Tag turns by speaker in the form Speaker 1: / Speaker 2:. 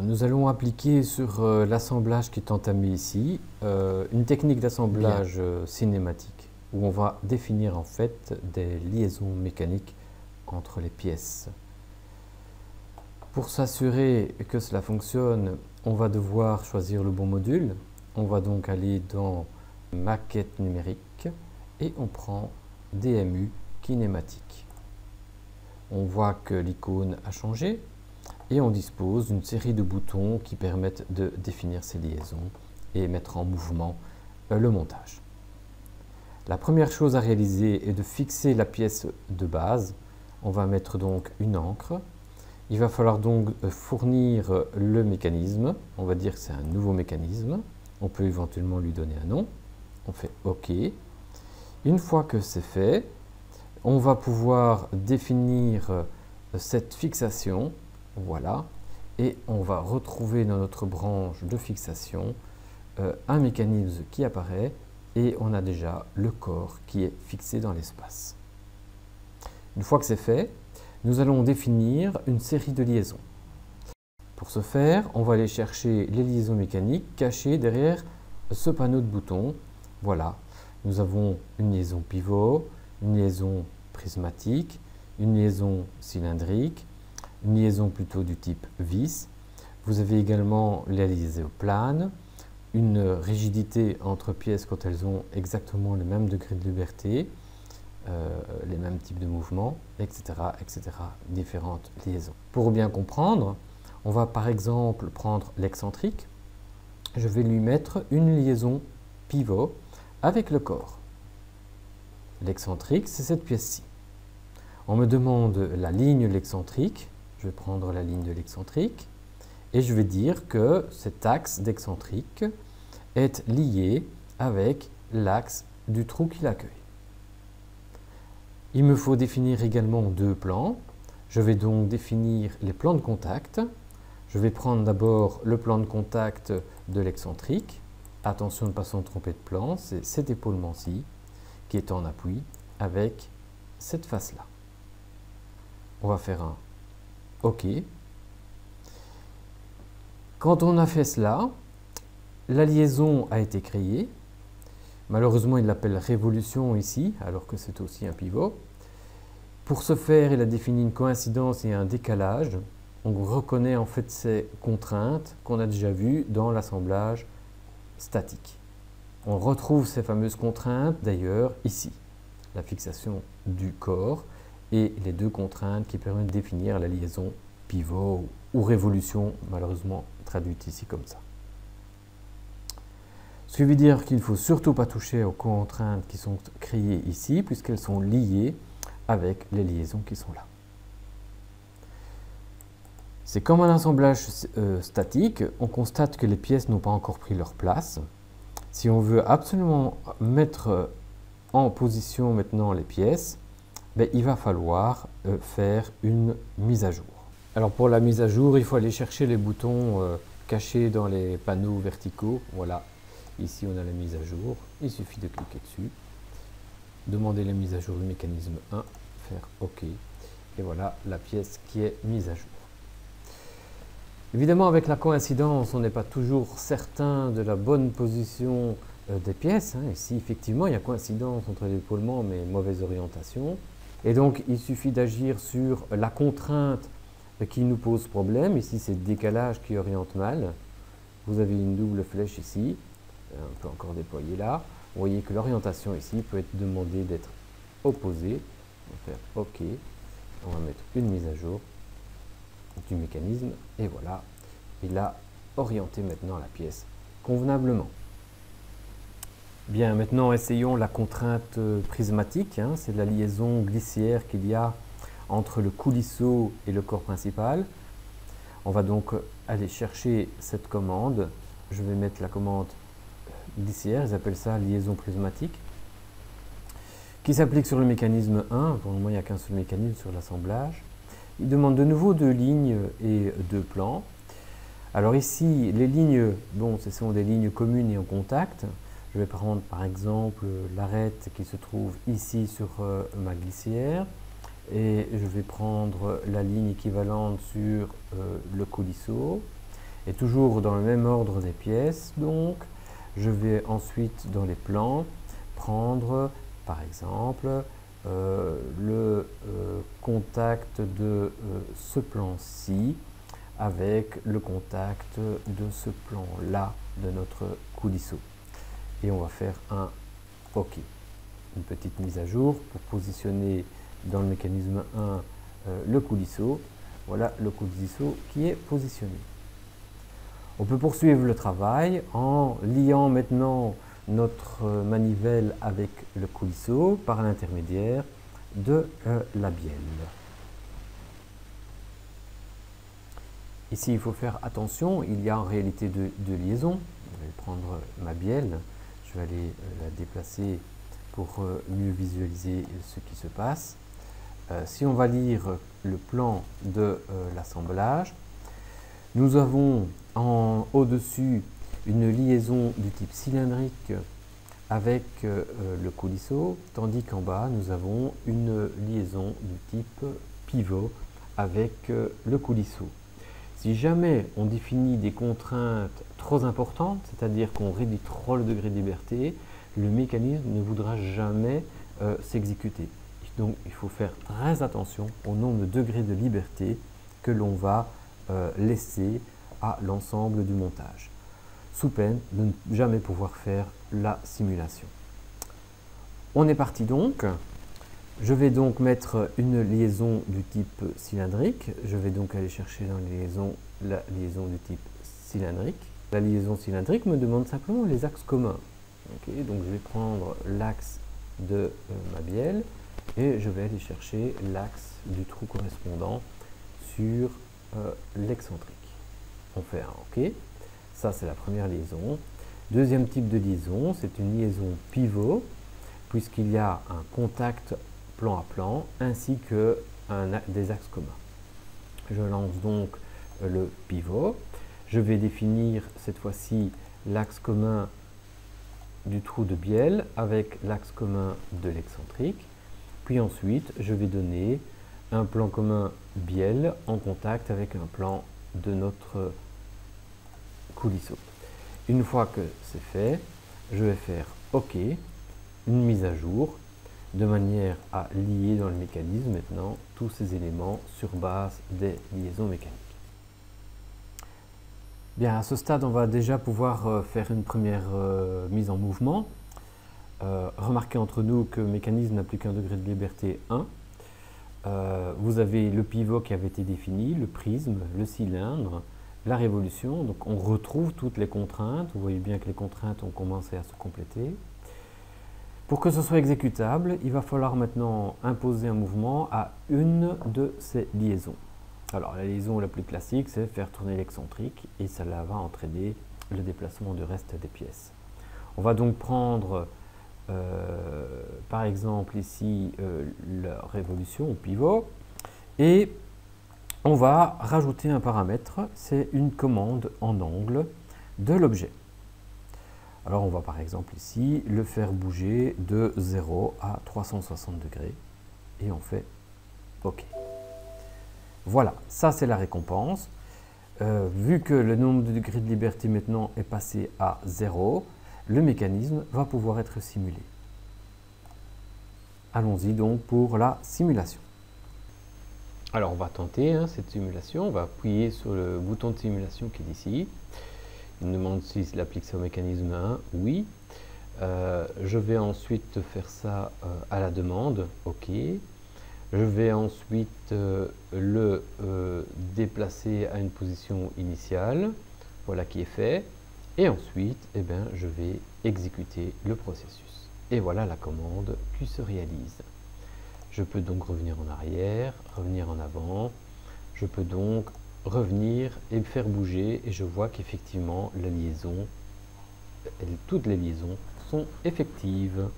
Speaker 1: Nous allons appliquer sur l'assemblage qui est entamé ici une technique d'assemblage cinématique où on va définir en fait des liaisons mécaniques entre les pièces. Pour s'assurer que cela fonctionne, on va devoir choisir le bon module. On va donc aller dans Maquette numérique et on prend DMU kinématique. On voit que l'icône a changé. Et on dispose d'une série de boutons qui permettent de définir ces liaisons et mettre en mouvement le montage. La première chose à réaliser est de fixer la pièce de base. On va mettre donc une encre. Il va falloir donc fournir le mécanisme. On va dire que c'est un nouveau mécanisme. On peut éventuellement lui donner un nom. On fait OK. Une fois que c'est fait, on va pouvoir définir cette fixation. Voilà, et on va retrouver dans notre branche de fixation un mécanisme qui apparaît et on a déjà le corps qui est fixé dans l'espace. Une fois que c'est fait, nous allons définir une série de liaisons. Pour ce faire, on va aller chercher les liaisons mécaniques cachées derrière ce panneau de boutons. Voilà, nous avons une liaison pivot, une liaison prismatique, une liaison cylindrique, une liaison plutôt du type vis. Vous avez également les liaisons planes, une rigidité entre pièces quand elles ont exactement le même degré de liberté, les mêmes types de mouvements, etc., etc. Différentes liaisons. Pour bien comprendre, on va par exemple prendre l'excentrique. Je vais lui mettre une liaison pivot avec le corps. L'excentrique, c'est cette pièce-ci. On me demande la ligne de l'excentrique. Je vais prendre la ligne de l'excentrique et je vais dire que cet axe d'excentrique est lié avec l'axe du trou qui l'accueille. Il me faut définir également deux plans. Je vais donc définir les plans de contact. Je vais prendre d'abord le plan de contact de l'excentrique. Attention de ne pas s'en tromper de plan, c'est cet épaulement-ci qui est en appui avec cette face-là. On va faire un OK. Quand on a fait cela, la liaison a été créée. Malheureusement, il l'appelle révolution ici, alors que c'est aussi un pivot. Pour ce faire, il a défini une coïncidence et un décalage. On reconnaît en fait ces contraintes qu'on a déjà vues dans l'assemblage statique. On retrouve ces fameuses contraintes d'ailleurs ici. La fixation du corps et les deux contraintes qui permettent de définir la liaison pivot ou révolution, malheureusement traduite ici comme ça. Ce qui veut dire qu'il ne faut surtout pas toucher aux contraintes qui sont créées ici, puisqu'elles sont liées avec les liaisons qui sont là. C'est comme un assemblage statique, on constate que les pièces n'ont pas encore pris leur place. Si on veut absolument mettre en position maintenant les pièces, il va falloir faire une mise à jour. Alors pour la mise à jour, il faut aller chercher les boutons cachés dans les panneaux verticaux. Voilà, ici on a la mise à jour. Il suffit de cliquer dessus, demander la mise à jour du mécanisme 1, faire OK. Et voilà la pièce qui est mise à jour. Évidemment, avec la coïncidence, on n'est pas toujours certain de la bonne position des pièces. Ici, effectivement, il y a coïncidence entre l'épaulement, mais mauvaise orientation. Et donc, il suffit d'agir sur la contrainte qui nous pose problème. Ici, c'est le décalage qui oriente mal. Vous avez une double flèche ici. On peut encore déployer là. Vous voyez que l'orientation ici peut être demandée d'être opposée. On va faire OK. On va mettre une mise à jour du mécanisme. Et voilà, il a orienté maintenant la pièce convenablement. Bien, maintenant essayons la contrainte prismatique, c'est la liaison glissière qu'il y a entre le coulisseau et le corps principal. On va donc aller chercher cette commande. Je vais mettre la commande glissière, ils appellent ça liaison prismatique, qui s'applique sur le mécanisme 1. Pour le moment, il n'y a qu'un seul mécanisme sur l'assemblage. Il demande de nouveau deux lignes et deux plans. Alors ici, les lignes, bon, ce sont des lignes communes et en contact. Je vais prendre par exemple l'arête qui se trouve ici sur ma glissière et je vais prendre la ligne équivalente sur le coulisseau Et toujours dans le même ordre des pièces, donc, je vais ensuite dans les plans prendre par exemple le contact de ce plan-ci avec le contact de ce plan-là de notre coulisseau. Et on va faire un OK. Une petite mise à jour pour positionner dans le mécanisme 1 le coulisseau. Voilà le coulisseau qui est positionné. On peut poursuivre le travail en liant maintenant notre manivelle avec le coulisseau par l'intermédiaire de la bielle. Ici, il faut faire attention, il y a en réalité deux liaisons. Je vais prendre ma bielle, je vais aller la déplacer pour mieux visualiser ce qui se passe. Si on va lire le plan de l'assemblage, nous avons au-dessus une liaison du type cylindrique avec le coulisseau, tandis qu'en bas, nous avons une liaison du type pivot avec le coulisseau. Si jamais on définit des contraintes trop importantes, c'est-à-dire qu'on réduit trop le degré de liberté, le mécanisme ne voudra jamais s'exécuter. Donc il faut faire très attention au nombre de degrés de liberté que l'on va laisser à l'ensemble du montage, sous peine de ne jamais pouvoir faire la simulation. On est parti donc. Je vais donc mettre une liaison du type cylindrique. Je vais donc aller chercher dans la liaison du type cylindrique. La liaison cylindrique me demande simplement les axes communs. Okay, donc je vais prendre l'axe de ma bielle et je vais aller chercher l'axe du trou correspondant sur l'excentrique. On fait un OK. Ça, c'est la première liaison. Deuxième type de liaison, c'est une liaison pivot, puisqu'il y a un contact plan à plan, ainsi que des axes communs. Je lance donc le pivot. Je vais définir cette fois-ci l'axe commun du trou de bielle avec l'axe commun de l'excentrique. Puis ensuite, je vais donner un plan commun bielle en contact avec un plan de notre coulisseau. Une fois que c'est fait, je vais faire OK, une mise à jour, de manière à lier dans le mécanisme maintenant tous ces éléments sur base des liaisons mécaniques. Bien, à ce stade, on va déjà pouvoir faire une première mise en mouvement. Remarquez entre nous que le mécanisme n'a plus qu'un degré de liberté 1. Vous avez le pivot qui avait été défini, le prisme, le cylindre, la révolution. Donc on retrouve toutes les contraintes. Vous voyez bien que les contraintes ont commencé à se compléter. Pour que ce soit exécutable, il va falloir maintenant imposer un mouvement à une de ces liaisons. Alors la liaison la plus classique, c'est faire tourner l'excentrique et cela va entraîner le déplacement du reste des pièces. On va donc prendre par exemple ici la révolution ou pivot et on va rajouter un paramètre, c'est une commande en angle de l'objet. Alors on va par exemple ici le faire bouger de 0 à 360 degrés et on fait OK. Voilà, ça c'est la récompense. Vu que le nombre de degrés de liberté maintenant est passé à 0, le mécanisme va pouvoir être simulé. Allons-y donc pour la simulation. Alors on va tenter cette simulation, on va appuyer sur le bouton de simulation qui est ici. Il me demande si il applique ça au mécanisme 1, oui. Je vais ensuite faire ça à la demande, OK. Je vais ensuite le déplacer à une position initiale, voilà qui est fait. Et ensuite, eh bien, je vais exécuter le processus. Et voilà la commande qui se réalise. Je peux donc revenir en arrière, revenir en avant. Je peux donc revenir et faire bouger et je vois qu'effectivement la liaison, toutes les liaisons sont effectives.